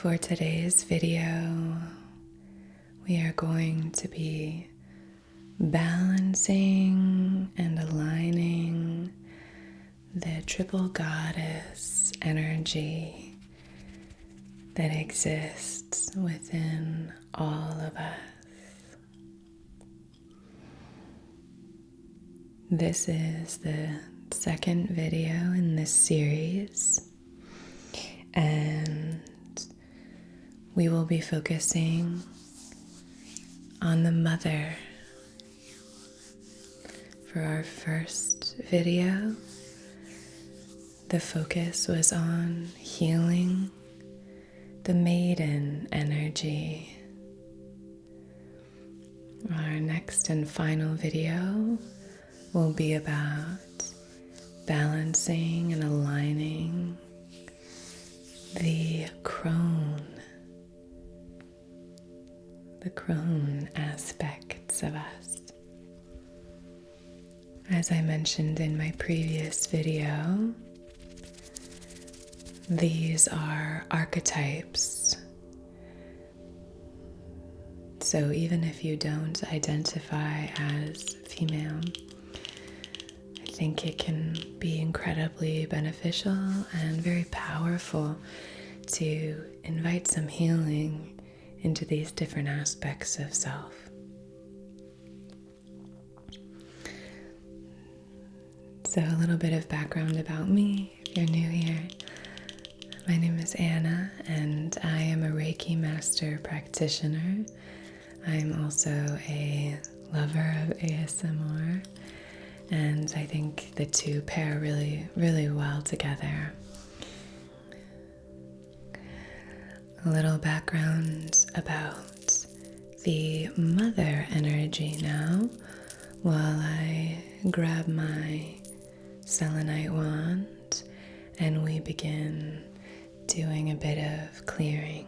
For today's video, we are going to be balancing and aligning the triple goddess energy that exists within all of us. This is the second video in this series, and we will be focusing on the mother. For our first video, the focus was on healing the maiden energy. Our next and final video will be about balancing and aligning the Crone aspects of us. As I mentioned in my previous video, these are archetypes. So even if you don't identify as female, I think it can be incredibly beneficial and very powerful to invite some healing into these different aspects of self. So a little bit of background about me, if you're new here. My name is Anna, and I am a Reiki master practitioner. I'm also a lover of ASMR, and I think the two pair really, really well together. A little background about the mother energy now, while I grab my selenite wand and we begin doing a bit of clearing.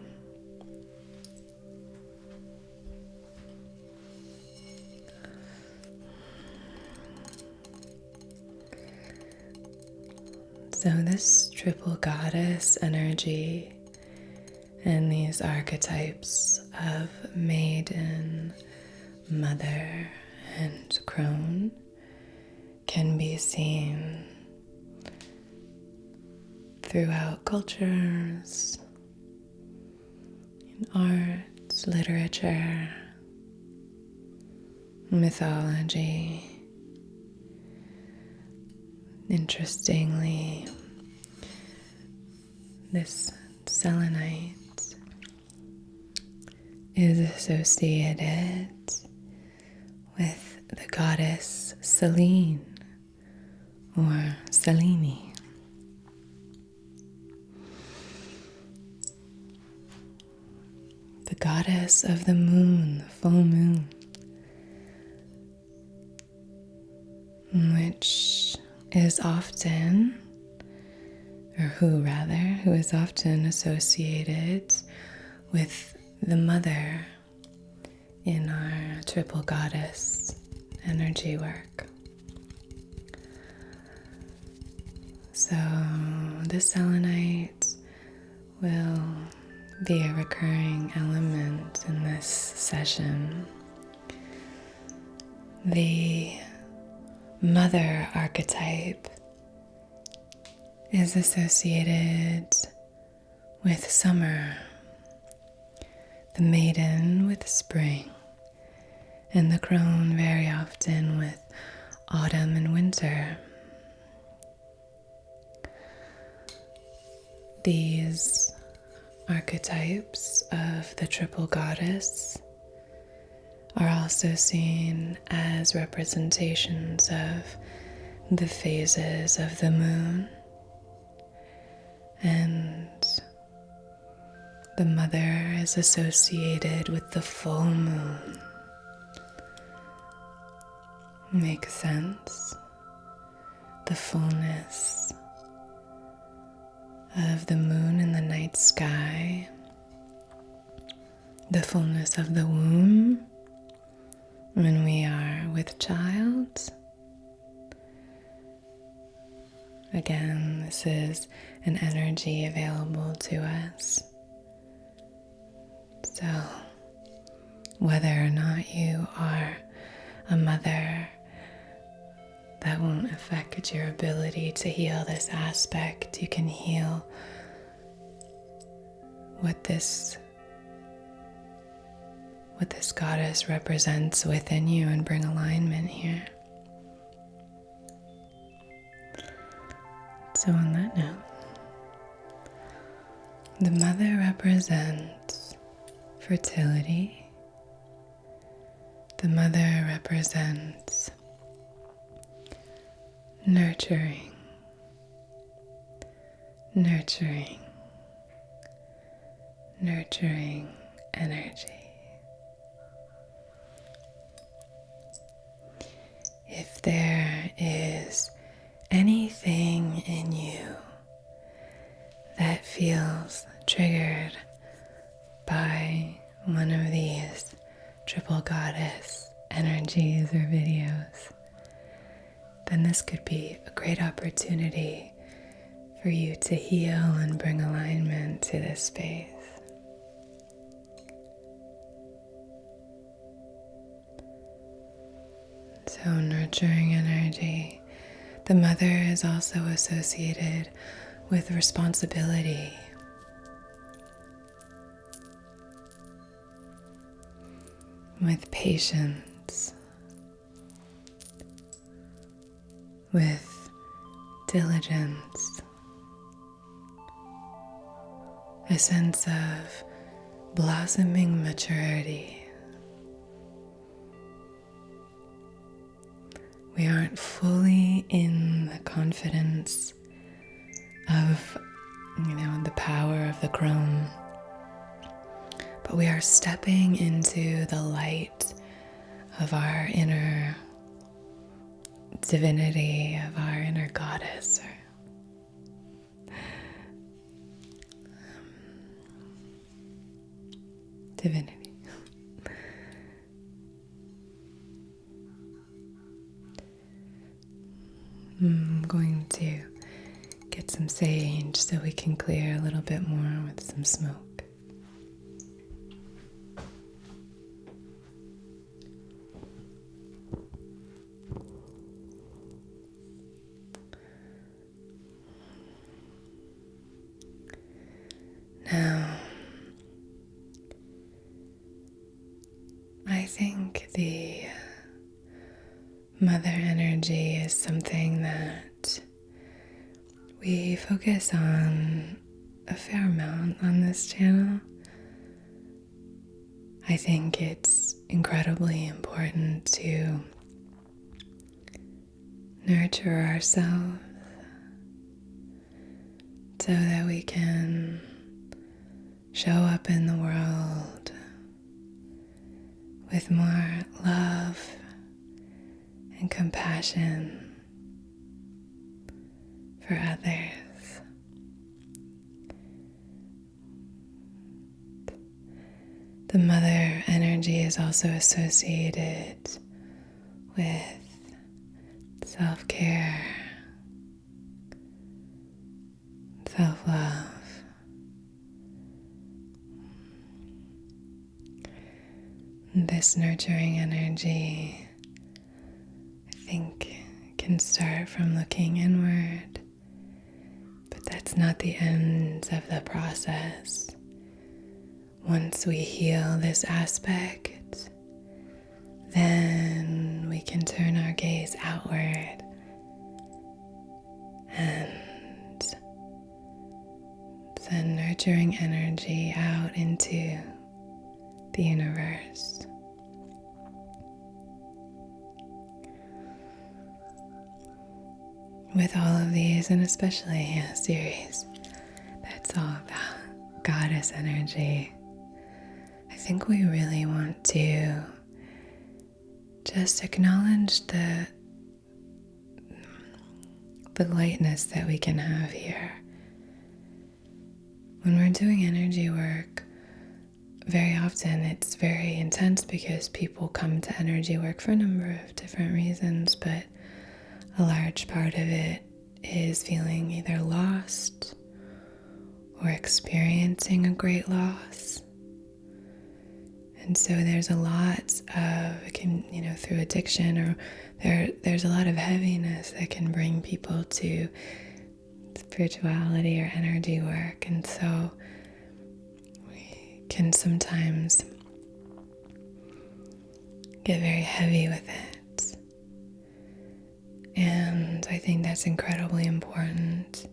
So this triple goddess energy and these archetypes of Maiden, Mother, and Crone can be seen throughout cultures, in art, literature, mythology. Interestingly, this selenite is associated with the goddess Selene or Selene. The goddess of the moon, the full moon, which is often, who is often associated with the mother in our triple goddess energy work. So the selenite will be a recurring element in this session. The mother archetype is associated with summer, the maiden with spring, and the crone very often with autumn and winter. These archetypes of the triple goddess are also seen as representations of the phases of the moon, and the mother is associated with the full moon. Makes sense. The fullness of the moon in the night sky, the fullness of the womb when we are with child. Again, this is an energy available to us whether or not you are a mother, that won't affect your ability to heal this aspect. You can heal what this goddess represents within you and bring alignment here. So on that note, the mother represents fertility. The mother represents nurturing, nurturing, nurturing energy. If there is anything in you that feels triggered by one of these triple goddess energies or videos, then this could be a great opportunity for you to heal and bring alignment to this space. So nurturing energy. The mother is also associated with responsibility, with patience, with diligence, a sense of blossoming maturity. We aren't fully in the confidence of, the power of the Crone, but we are stepping into the light of our inner divinity, of our inner goddess, or divinity. I'm going to get some sage so we can clear a little bit more with some smoke. Now, I think the mother energy is something that we focus on a fair amount on this channel. I think it's incredibly important to nurture ourselves so that we can show up in the world with more love and compassion for others. The mother energy is also associated with self-care, self-love. This nurturing energy, I think, can start from looking inward, but that's not the end of the process. Once we heal this aspect, then we can turn our gaze outward and send nurturing energy out into the universe. With all of these, and especially a series that's all about goddess energy, I think we really want to just acknowledge the lightness that we can have here. When we're doing energy work, very often it's very intense because people come to energy work for a number of different reasons, but a large part of it is feeling either lost or experiencing a great loss. And so there's a lot of, through addiction, or there's a lot of heaviness that can bring people to spirituality or energy work. And so we can sometimes get very heavy with it. And I think that's incredibly important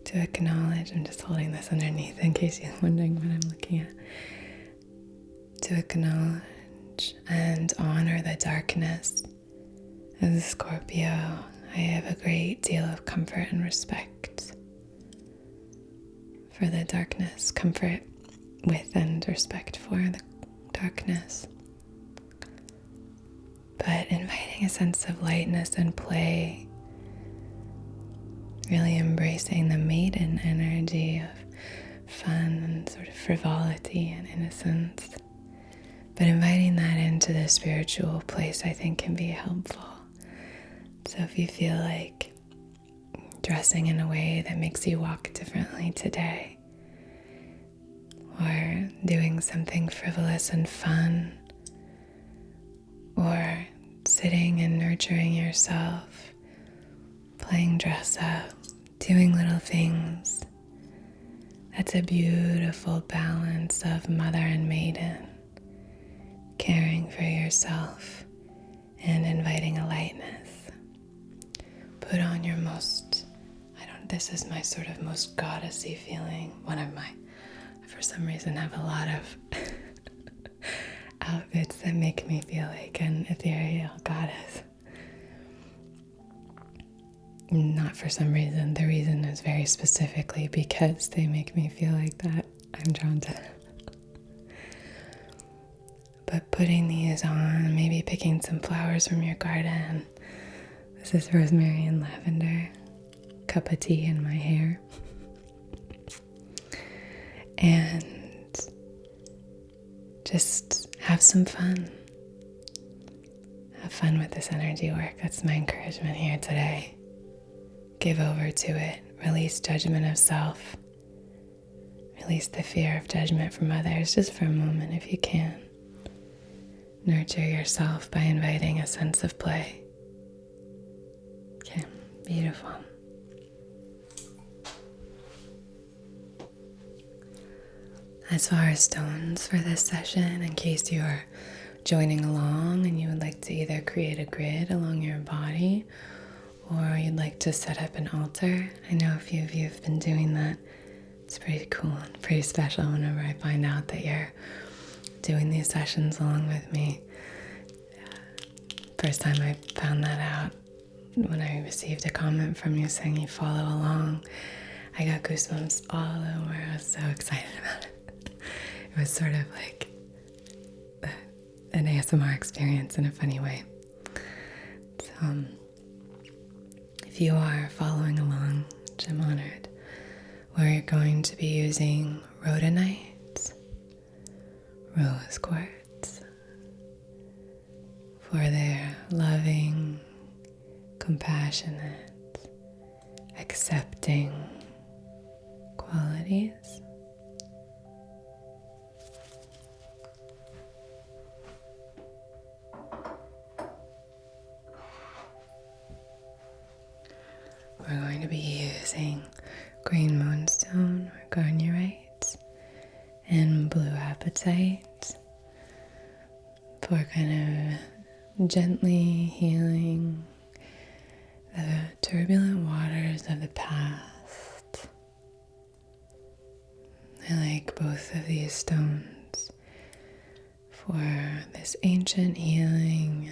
to acknowledge. I'm just holding this underneath in case you're wondering what I'm looking at. To acknowledge and honor the darkness. As a Scorpio, I have a great deal of comfort and respect for the darkness, comfort with and respect for the darkness. But inviting a sense of lightness and play, really embracing the Maiden energy of fun and sort of frivolity and innocence. But inviting that into the spiritual place, I think, can be helpful. So if you feel like dressing in a way that makes you walk differently today, or doing something frivolous and fun, or sitting and nurturing yourself, playing dress up, doing little things, that's a beautiful balance of mother and maiden, caring for yourself and inviting a lightness. Put on your this is my sort of most goddessy feeling. For some reason, have a lot of outfits that make me feel like an ethereal goddess. Not for some reason. The reason is very specifically because they make me feel like that. I'm drawn to them. But putting these on, maybe picking some flowers from your garden. This is rosemary and lavender. Cup of tea in my hair. And just have some fun. Have fun with this energy work. That's my encouragement here today. Give over to it. Release judgment of self. Release the fear of judgment from others just for a moment if you can. Nurture yourself by inviting a sense of play. Okay, beautiful. As far as stones for this session, in case you're joining along and you would like to either create a grid along your body or you'd like to set up an altar, I know a few of you have been doing that. It's pretty cool and pretty special whenever I find out that you're doing these sessions along with me. First time I found that out, when I received a comment from you saying you follow along, I got goosebumps all over. I was so excited about it. It was sort of like an ASMR experience in a funny way. So, if you are following along, which I'm honored, we're going to be using rhodonite, rose quartz, for their loving, compassionate, accepting qualities. We're going to be using green moonstone or garnierite and blue apatite for kind of gently healing the turbulent waters of the past. I like both of these stones for this ancient healing,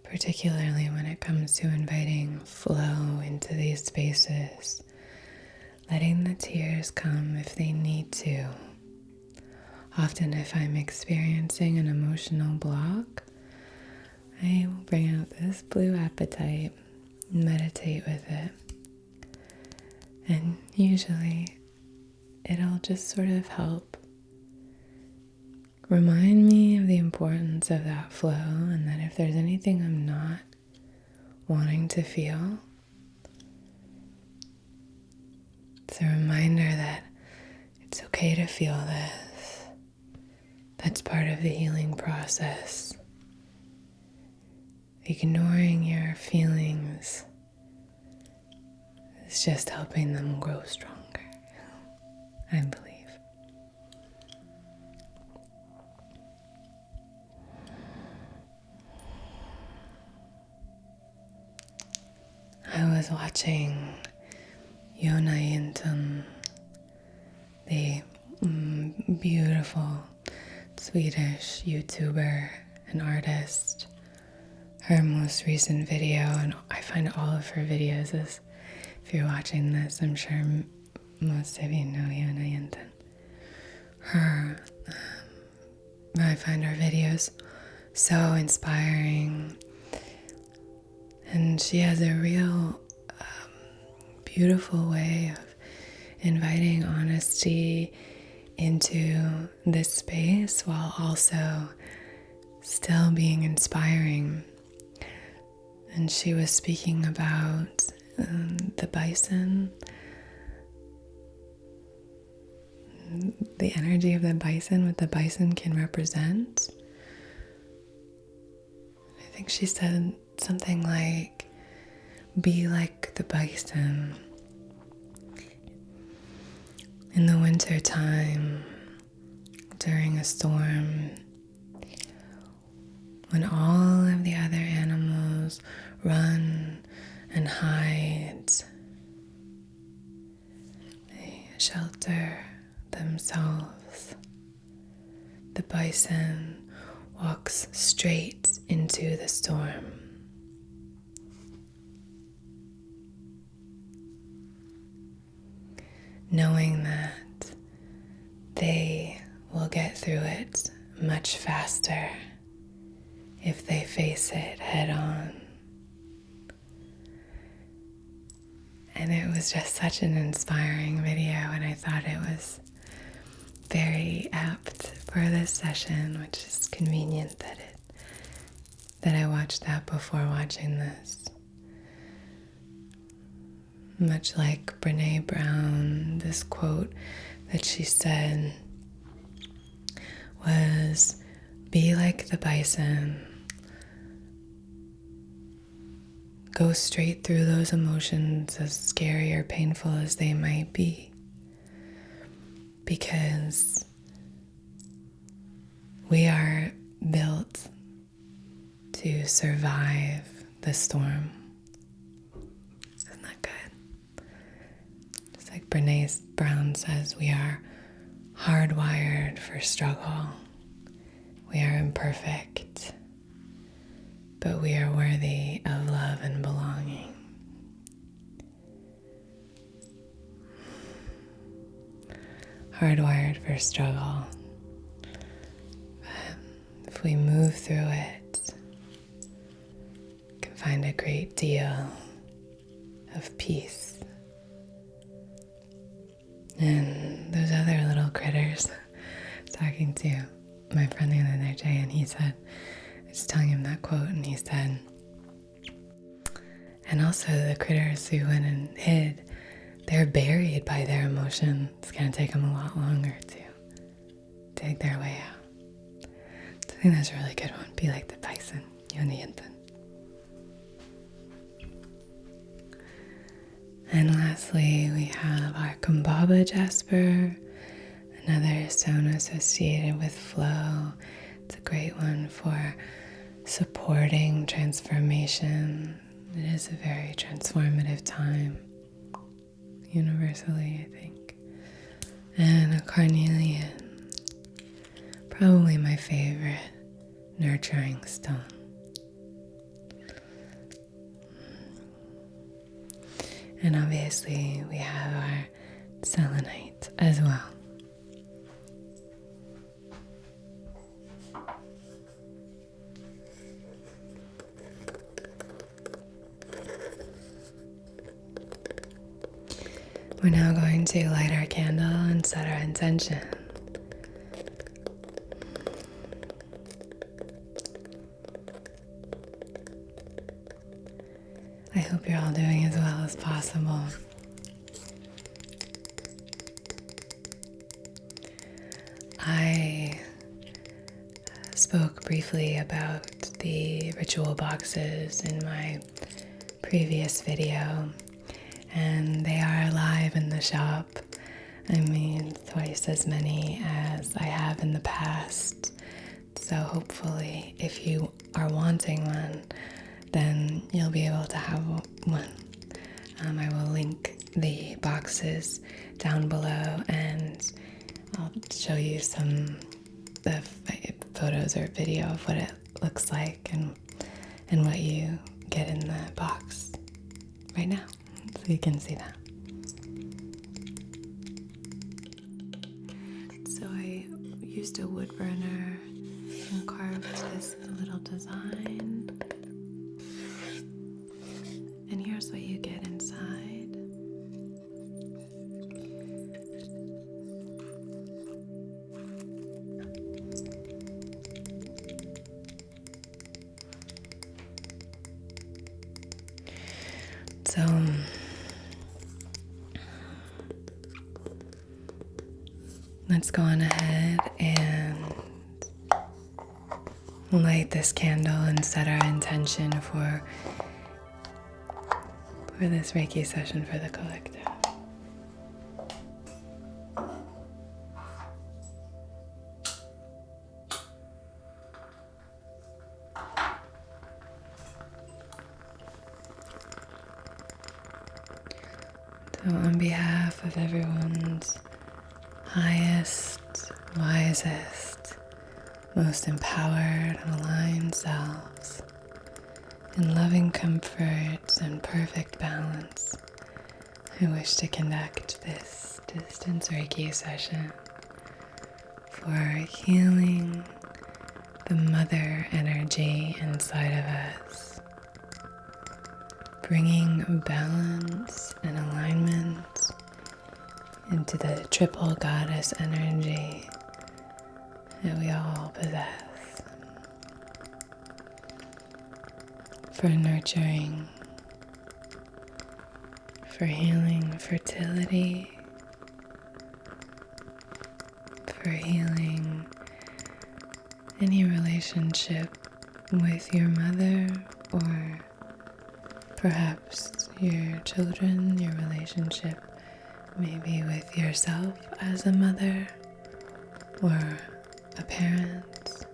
particularly when it comes to inviting flow into these spaces, letting the tears come if they need to. Often if I'm experiencing an emotional block, I will bring out this blue apatite and meditate with it. And usually it'll just sort of help remind me of the importance of that flow, and that if there's anything I'm not wanting to feel, it's a reminder that it's okay to feel this. it's part of the healing process. Ignoring your feelings is just helping them grow stronger, I believe. I was watching Jonna Jinton, the beautiful Swedish YouTuber and artist. Her most recent video, and I find all of her videos, is, if you're watching this, I'm sure most of you know Jonna Jinton. I find her videos so inspiring, and she has a real beautiful way of inviting honesty into this space while also still being inspiring. And she was speaking about the bison, the energy of the bison, what the bison can represent. I think she said something like, be like the bison. In the winter time, during a storm, when all of the other animals run and hide, they shelter themselves. The bison walks straight into the storm. Knowing that they will get through it much faster if they face it head on. And it was just such an inspiring video, and I thought it was very apt for this session, which is convenient that I watched that before watching this. Much like Brene Brown, this quote that she said was, be like the bison. Go straight through those emotions, as scary or painful as they might be, because we are built to survive the storm. Isn't that good? Just like Brene Brown says, we are hardwired for struggle. We are imperfect, but we are worthy of love and belonging. Hardwired for struggle. But if we move through it, we can find a great deal of peace. And those other little critters, talking to my friend the other day, and he said, I was telling him that quote, and he said, and also the critters who went and hid, they're buried by their emotion. It's going to take them a lot longer to dig their way out. So I think that's a really good one. Be like the bison, Jonna Jinton. And lastly, we have our Cambaba Jasper, another stone associated with flow. It's a great one for supporting transformation. It is a very transformative time, universally, I think. And a carnelian, probably my favorite nurturing stone. And obviously we have our selenite as well. We're now going to light our candle and set our intention. I hope you're all doing as well as possible. I spoke briefly about the ritual boxes in my previous video, and they are alive in the shop. I mean, twice as many as I have in the past. So hopefully, if you are wanting one, then you'll be able to have one. I will link the boxes down below, and I'll show you some photos or video of what it looks like and what you get in the box right now, so you can see that. So I used a wood burner and carved this little design, and here's what you get inside. So let's go on ahead and light this candle and set our intention for this Reiki session for the collective. So on behalf of everyone's highest, wisest, most empowered and aligned selves, in loving comfort and perfect balance, I wish to conduct this distance Reiki session for healing the mother energy inside of us, bringing balance and alignment into the triple goddess energy that we all possess, for nurturing, for healing fertility, for healing any relationship with your mother, or perhaps your children, your relationship maybe with yourself as a mother or a parent.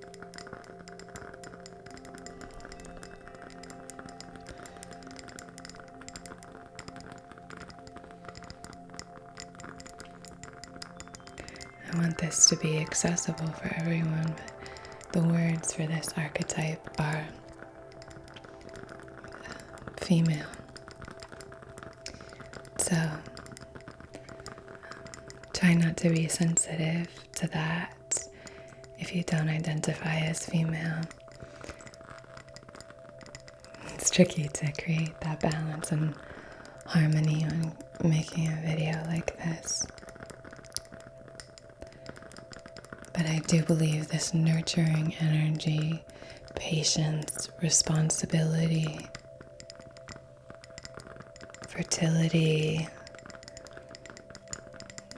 I want this to be accessible for everyone, but the words for this archetype are female. So try not to be sensitive to that if you don't identify as female. It's tricky to create that balance and harmony when making a video like this. But I do believe this nurturing energy, patience, responsibility, fertility,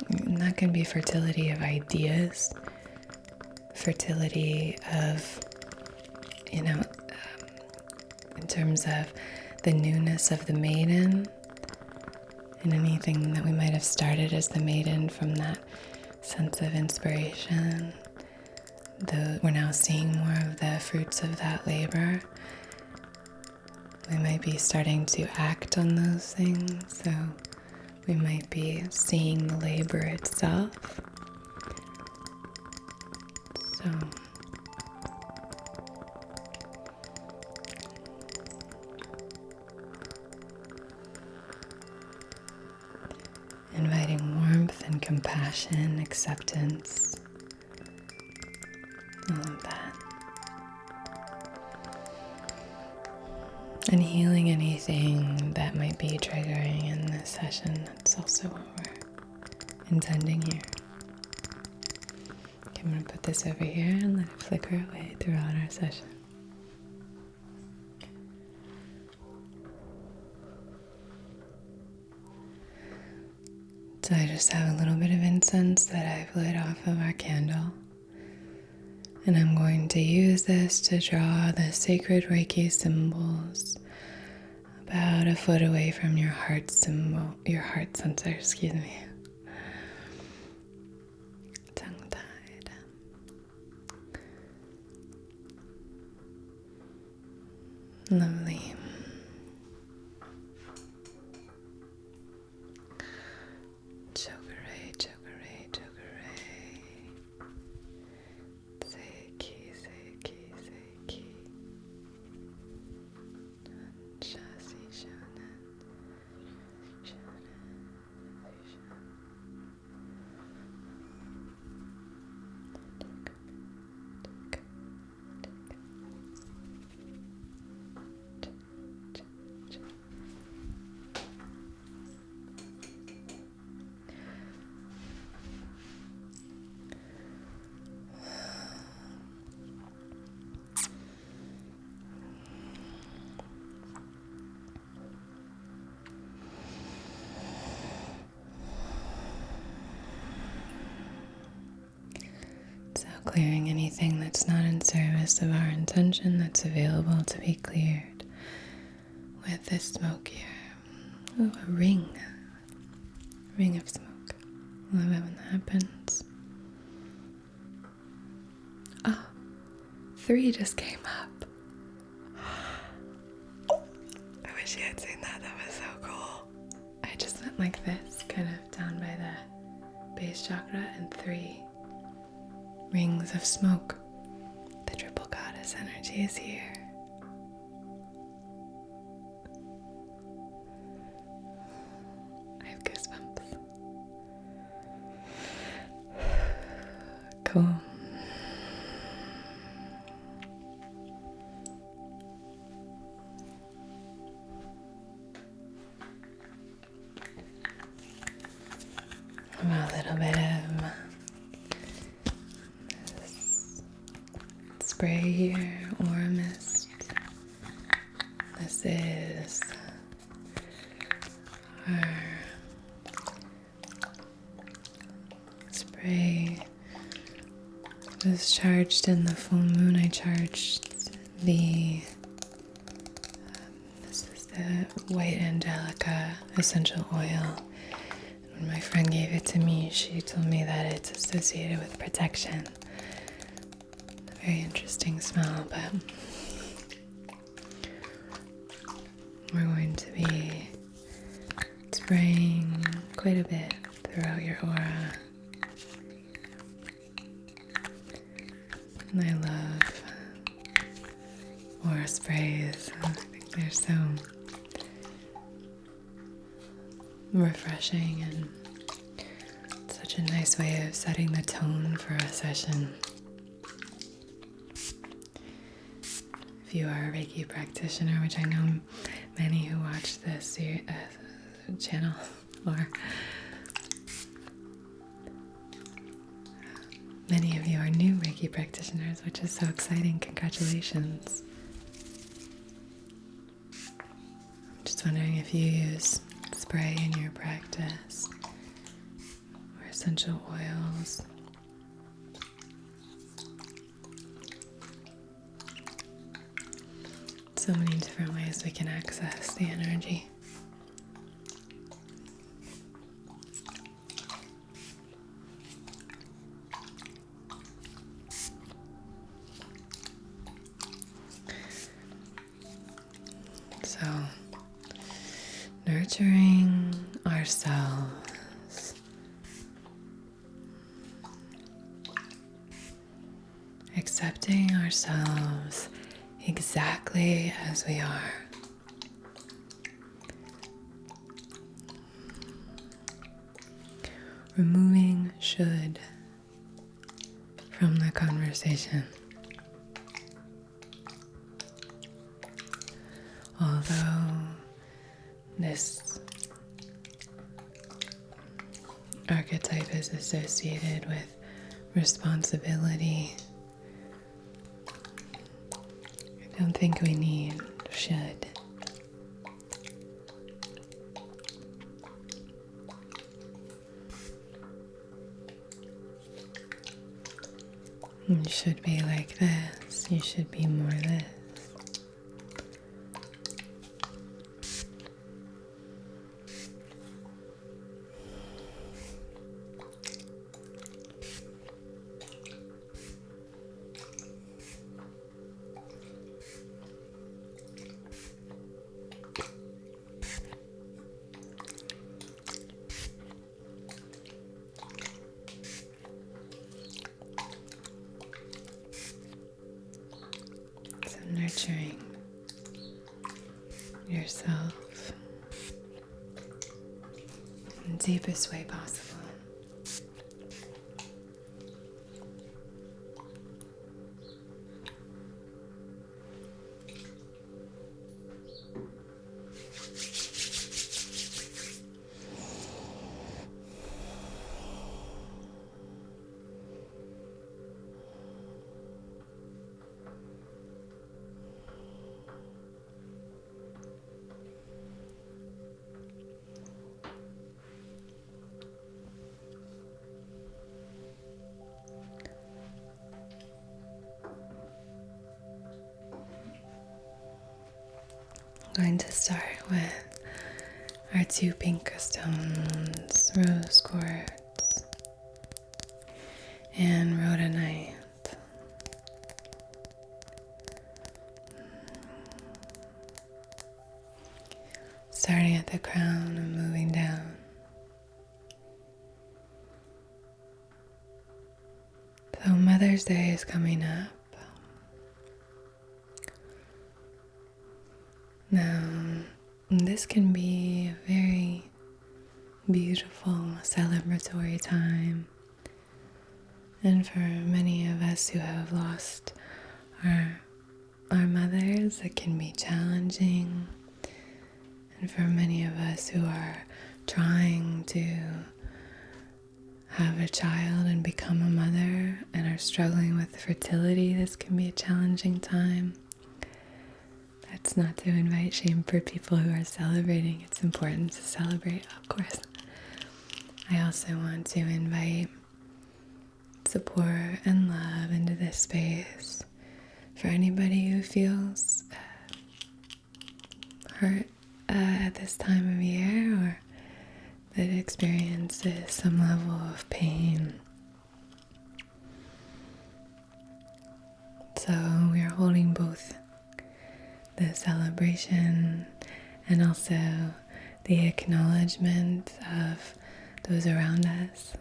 and that can be fertility of ideas, fertility of, in terms of the newness of the maiden, and anything that we might have started as the maiden from that sense of inspiration. We're now seeing more of the fruits of that labor. We might be starting to act on those things, so we might be seeing the labor itself. So inviting warmth and compassion, acceptance, all of that. And healing anything that might be triggering in this session. That's also what we're intending here. Okay, I'm going to put this over here and let it flicker away throughout our session. So I just have a little bit of incense that I've lit off of our candle. And I'm going to use this to draw the sacred Reiki symbols about a foot away from your heart symbol, your heart center, excuse me. Tongue-tied. Lovely. Chakra, chakra, chakra. Seiki, seiki, seiki. Shasi, shonen. Clearing anything that's not in service of our intention that's available to be cleared with this smoke here. Ooh, a ring. Ring of smoke. Love it when that happens. Oh, 3 just came up. I wish you had seen that. That was so cool. I just went like this, kind of down by the base chakra, and 3 rings of smoke. The triple goddess energy is here. I have goosebumps. Cool. A little bit of spray here, aura mist. This is our spray. It was charged in the full moon. I charged this is the white Angelica essential oil. When my friend gave it to me, she told me that it's associated with protection. Very interesting smell, but we're going to be spraying quite a bit throughout your aura. And I love aura sprays. I think they're so refreshing and such a nice way of setting the tone for a session. If you are a Reiki practitioner, which I know many who watch this channel or many of you are new Reiki practitioners, which is so exciting. Congratulations. I'm just wondering if you use spray in your practice or essential oils. So many different ways we can access the energy. So, nurturing ourselves, accepting ourselves exactly as we are. Removing should from the conversation. Although this archetype is associated with responsibility, I don't think we need should. You should be like this. You should be more this. Nurturing yourself in the deepest way possible. I'm going to start with our 2 pink stones, rose quartz and rhodonite. Starting at the crown and moving down. So Mother's Day is coming up. Now, this can be a very beautiful celebratory time, and for many of us who have lost our mothers, it can be challenging, and for many of us who are trying to have a child and become a mother and are struggling with fertility, this can be a challenging time. That's not to invite shame for people who are celebrating. It's important to celebrate, of course. I also want to invite support and love into this space for anybody who feels hurt at this time of year, or that experiences some level of pain. So we are holding both the celebration and also the acknowledgement of those around us.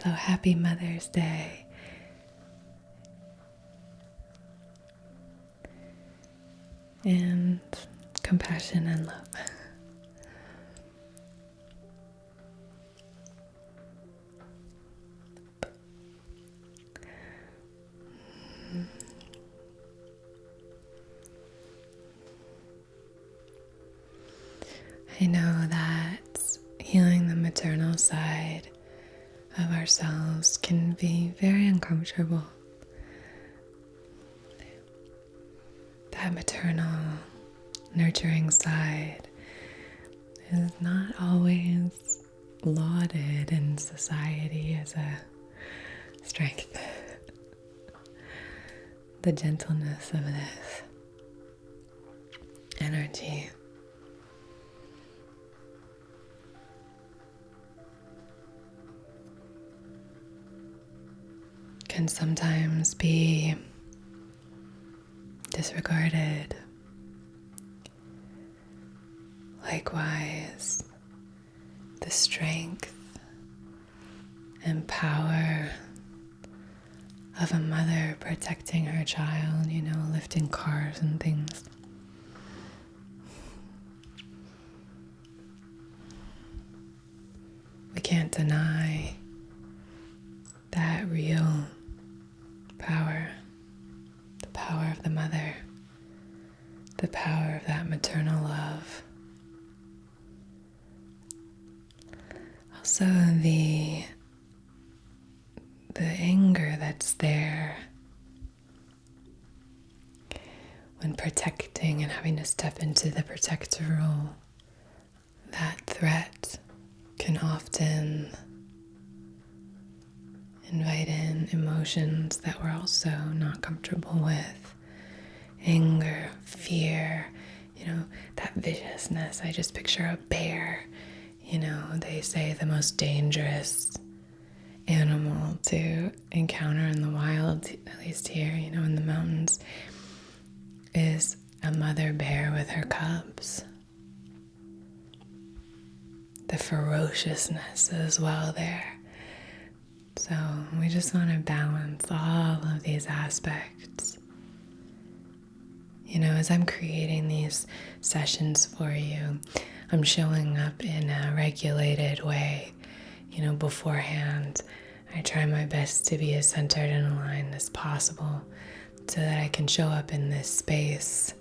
So happy Mother's Day. And compassion and love. I know that healing the maternal side of ourselves can be very uncomfortable. That maternal, nurturing side is not always lauded in society as a strength. The gentleness of this energy can sometimes be disregarded. Likewise, the strength and power of a mother protecting her child, lifting cars and things. We can't deny that real power, the power of the mother, the power of that maternal love. Also the anger that's there when protecting and having to step into the protector role. That threat can often Invite in emotions that we're also not comfortable with. Anger, fear, that viciousness. I just picture a bear. They say the most dangerous animal to encounter in the wild, at least here, in the mountains, is a mother bear with her cubs. The ferociousness as well there. So we just want to balance all of these aspects. As I'm creating these sessions for you, I'm showing up in a regulated way. Beforehand, I try my best to be as centered and aligned as possible so that I can show up in this space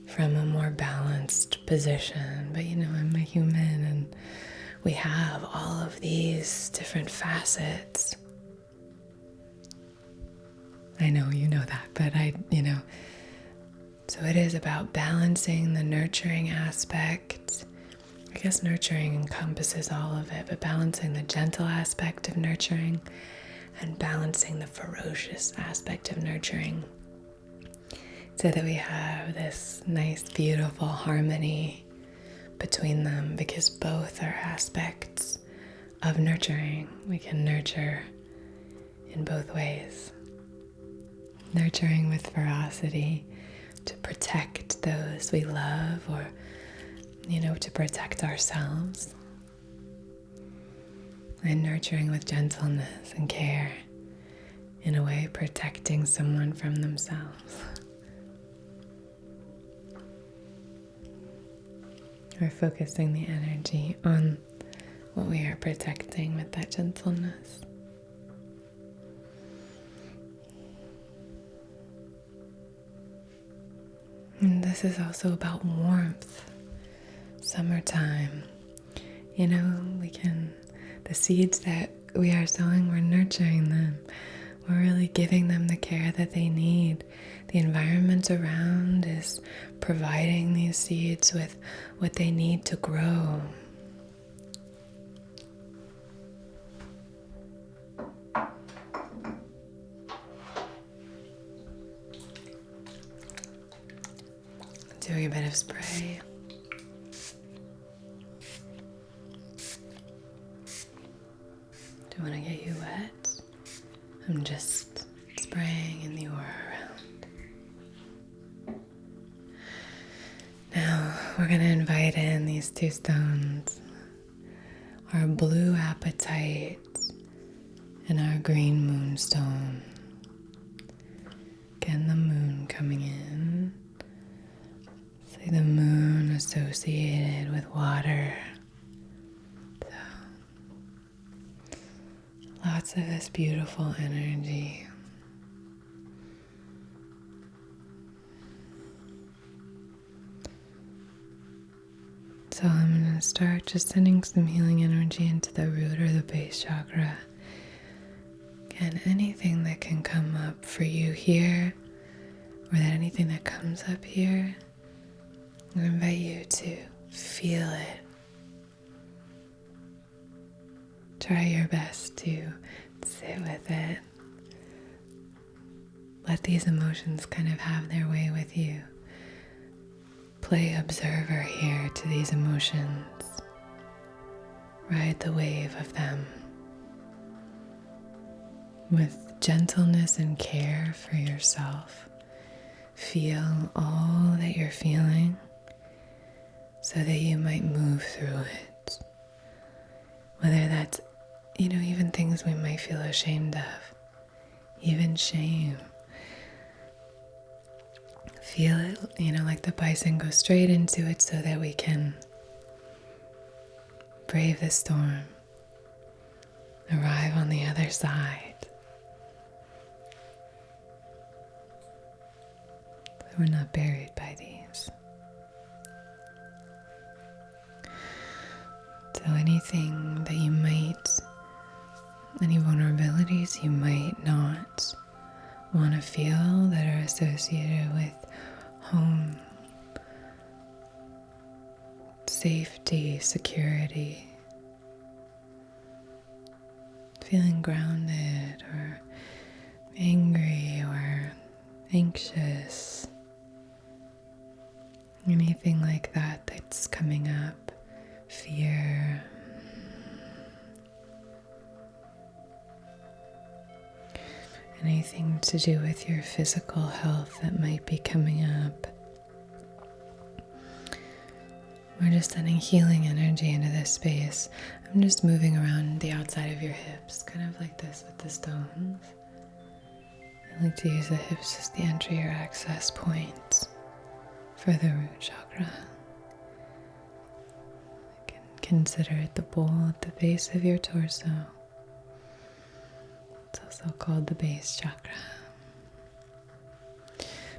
from a more balanced position. But I'm a human and we have all of these different facets. I know you know that, but so it is about balancing the nurturing aspect. I guess nurturing encompasses all of it, but balancing the gentle aspect of nurturing and balancing the ferocious aspect of nurturing so that we have this nice, beautiful harmony between them, because both are aspects of nurturing. We can nurture in both ways. Nurturing with ferocity to protect those we love, or to protect ourselves, and nurturing with gentleness and care, in a way protecting someone from themselves. We're focusing the energy on what we are protecting with that gentleness. And this is also about warmth. Summertime, the seeds that we are sowing, we're nurturing them. We're really giving them the care that they need. The environment around is providing these seeds with what they need to grow. Doing a bit of spray. Don't want to get you wet. I'm just spraying in the aura around. Now we're going to invite in these two stones, our blue apatite and our green moonstone. Again, the moon coming in. See the moon associated with water. Lots of this beautiful energy. So I'm going to start just sending some healing energy into the root or the base chakra. Again, anything that can come up for you here, or that anything that comes up here, I invite you to feel it. Try your best to sit with it. Let these emotions kind of have their way with you. Play observer here to these emotions. Ride the wave of them with gentleness and care for yourself. Feel all that you're feeling so that you might move through it. Whether that's even things we might feel ashamed of, even shame. Feel it, like the bison, go straight into it so that we can brave the storm, arrive on the other side. So we're not buried by these. So anything that you might, any vulnerabilities you might not want to feel that are associated with home, safety, security. feeling grounded or angry or anxious, anything like that that's coming up, fear, anything to do with your physical health that might be coming up. We're just sending healing energy into this space. I'm just moving around the outside of your hips, kind of like this with the stones. I like to use the hips as the entry or access points for the root chakra. You can consider it the bowl at the base of your torso. It's also called the base chakra.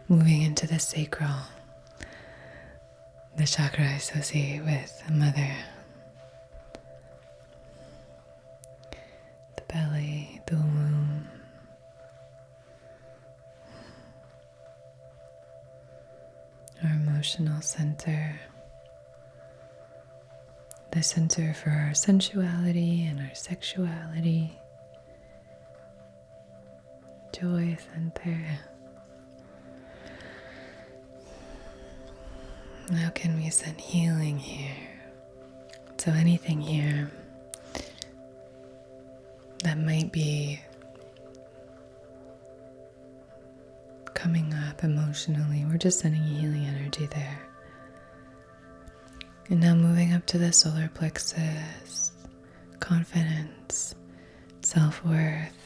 Moving into the sacral, the chakra I associate with the mother, the belly, the womb, our emotional center, the center for our sensuality and our sexuality, joy center. How can we send healing here? So anything here that might be coming up emotionally, we're just sending healing energy there. And now moving up to the solar plexus, confidence, self-worth.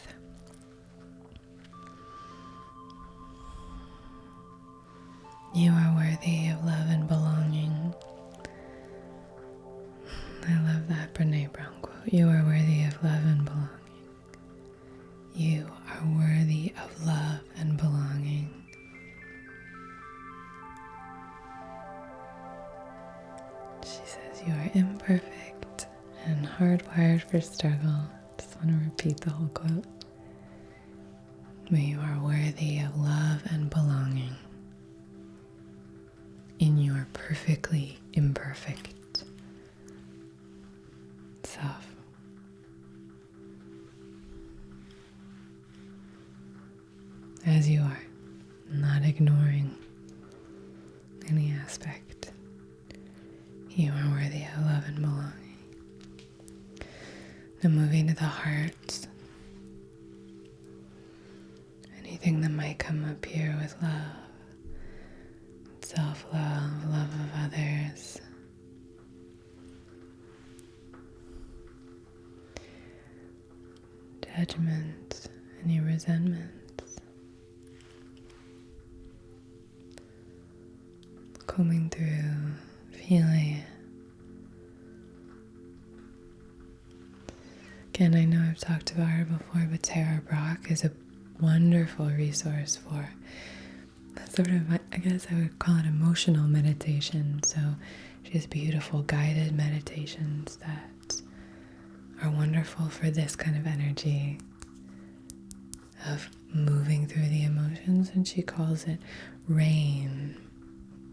You are worthy of love and belonging. I love that Brene Brown quote. You are worthy of love and belonging. You are worthy of love and belonging. She says you are imperfect and hardwired for struggle. Just want to repeat the whole quote. But you are worthy of love and belonging in your perfectly imperfect self. As you are, not ignoring any aspect. You are worthy of love and belonging. Now moving to the heart. Anything that might come up here with love, self-love, love of others. Judgment, any resentments. Combing through, feeling. Again, I know I've talked about her before, but Brach is a wonderful resource for sort of, I guess I would call it emotional meditation. So she has beautiful guided meditations that are wonderful for this kind of energy of moving through the emotions, and she calls it rain.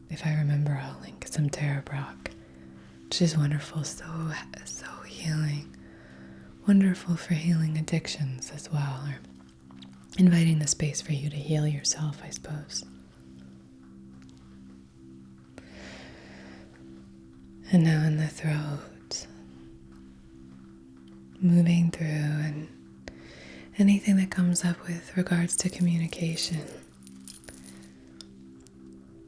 If I remember, I'll link some Brach, which is wonderful, so healing. Wonderful for healing addictions as well, or inviting the space for you to heal yourself, I suppose. And now in the throat, moving through, and anything that comes up with regards to communication,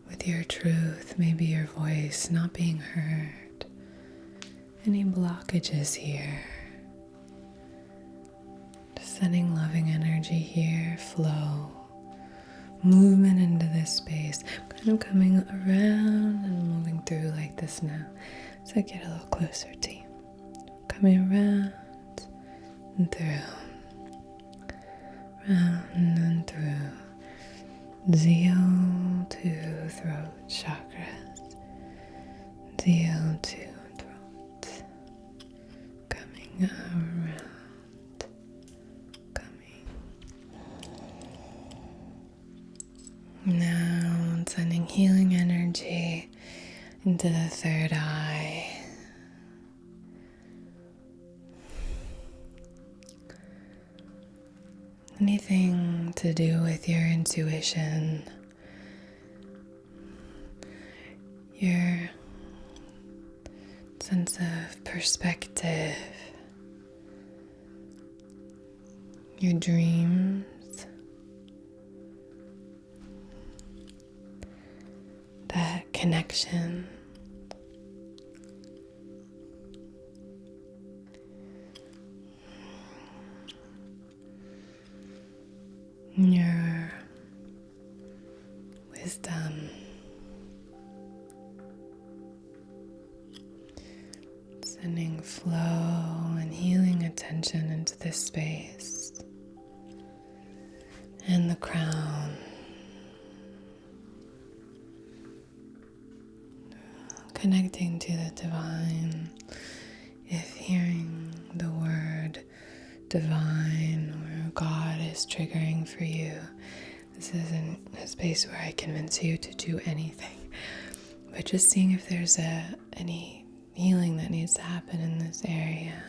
with your truth, maybe your voice not being heard, any blockages here. Just sending loving energy here, flow, movement into this space. I'm kind of coming around and moving through like this now. So I get a little closer to you. Coming around and through. Round and through. ZO2 throat chakras. ZO2 throat. Coming around. Coming. Now sending healing energy into the third eye. anything to do with your intuition, your sense of perspective, your dreams, that connection. Your wisdom, sending flow and healing attention into this space, and the crown, connecting to the divine. If hearing the word divine or God is triggering for you, this isn't a space where I convince you to do anything, but just seeing if there's any healing that needs to happen in this area.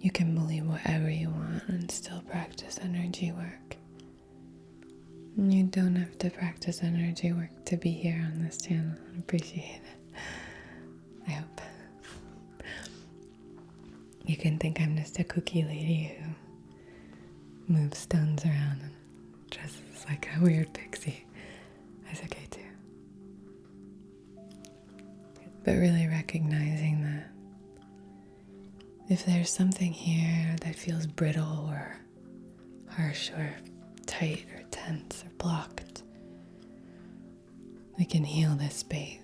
You can believe whatever you want and still practice energy work. You don't have to practice energy work to be here on this channel. I appreciate it. I hope. You can think I'm just a kooky lady who moves stones around and dresses like a weird pixie. That's okay too. But really recognizing that if there's something here that feels brittle or harsh or tight or tense or blocked, we can heal this space.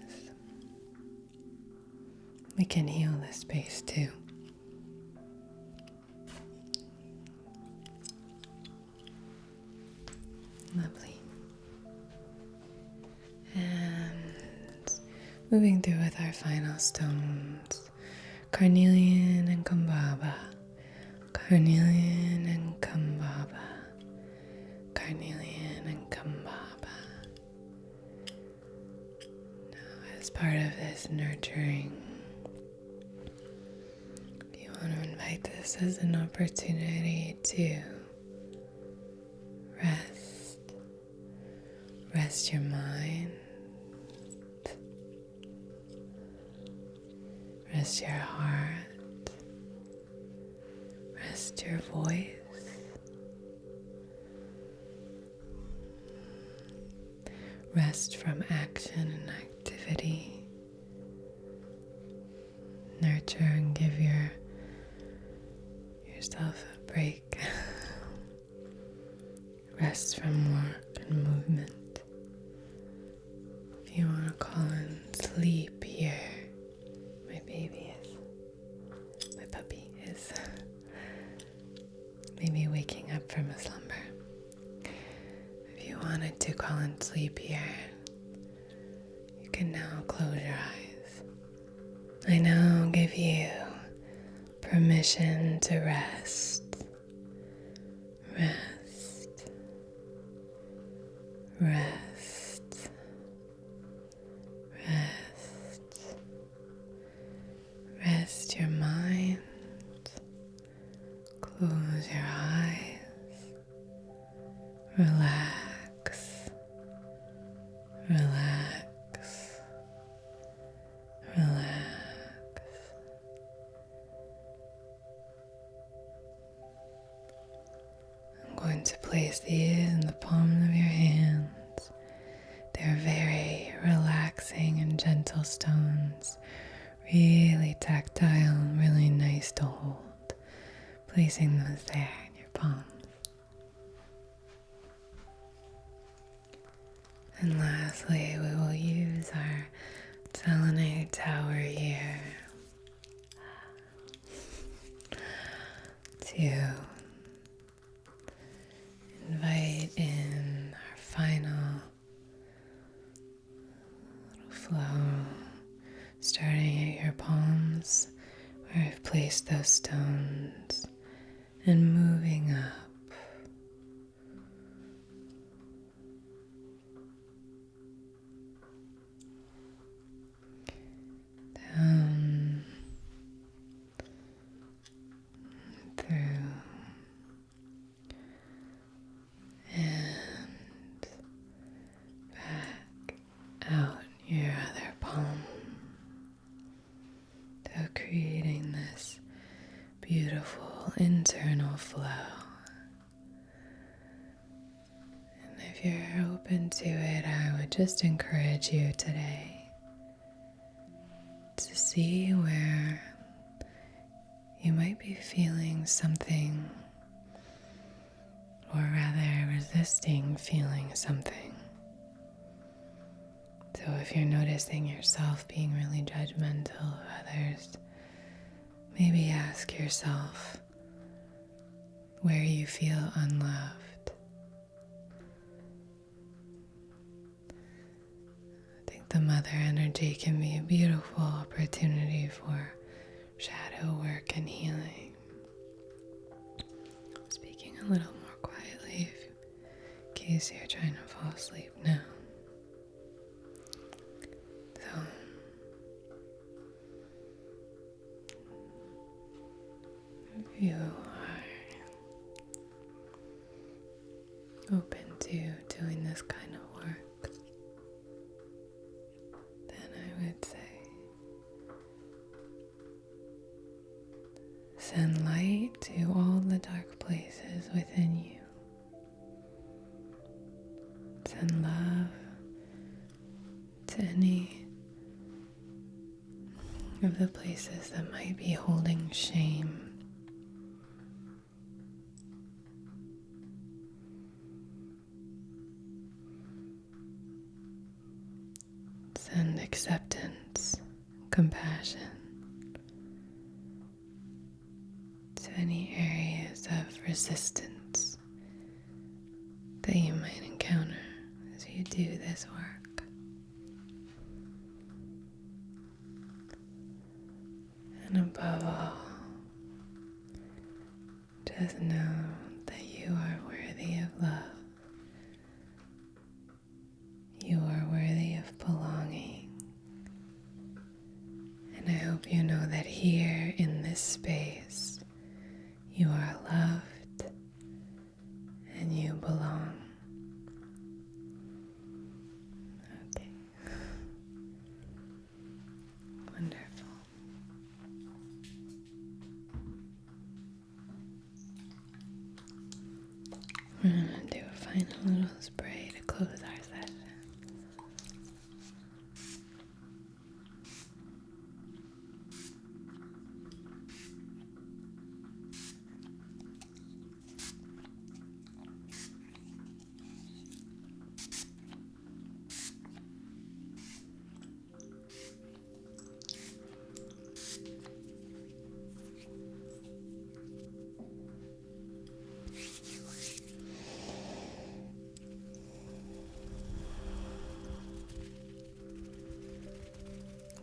We can heal this space too. Lovely. And moving through with our final stones, carnelian and Cambaba, carnelian and Cambaba, carnelian and Cambaba. Now, as part of this nurturing, if you want to invite this as an opportunity to rest your mind, rest your heart, rest your voice, rest from action and activity. Nurture and give yourself a break. Rest from work and movement. If you want to call in sleep here, my puppy is maybe waking up from a slumber. If you wanted to call in sleep here, you can now close your eyes. I now give you permission to rest. Rest. Rest. Rest. Rest your mind. Close your eyes. Relax. Relax. Relax. I'm going to place these in the palms of your hands. They're very relaxing and gentle stones, really tactile, really nice to hold. Placing those there in your palms. And lastly, we will use our selenite tower here to invite in our final little flow, starting at your palms where I've placed those stones and moving up down through beautiful internal flow. And if you're open to it, I would just encourage you today to see where you might be feeling something, or rather resisting feeling something. So if you're noticing yourself being really judgmental of others, maybe ask yourself where you feel unloved. I think the mother energy can be a beautiful opportunity for shadow work and healing. I'm speaking a little more quietly in case you're trying to fall asleep now. So, if you are open to doing this kind of work, then I would say send light to all the dark places within you. Send love to any of the places that might be holding shame. Send acceptance, compassion to any areas of resistance that you might encounter as you do this work. And above all, just know that you are worthy of love. You are worthy of belonging. And I hope you know that here in this space, you are loved and you belong. Okay. Wonderful. We're going to do a final little spray to close our session.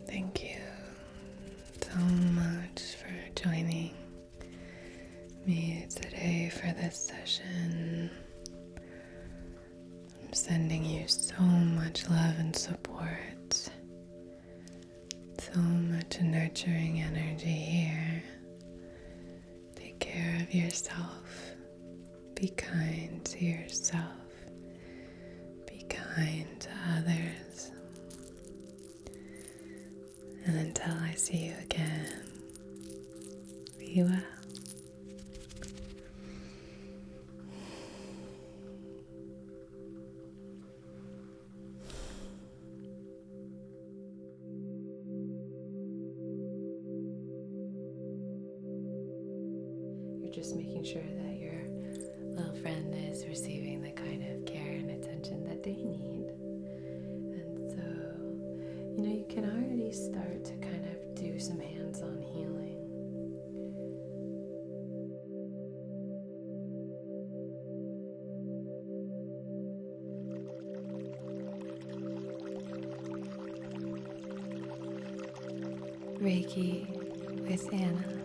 Thank you so much for joining me today for this session. I'm sending you so much love and support, so much nurturing energy here. Take care of yourself. Be kind to yourself. Be kind to others. And until I see you again, be well. You're just making sure that your little friend is receiving the kind of care and attention that they need. And so, you can already start to kind of do some hands-on healing. Reiki with Anna.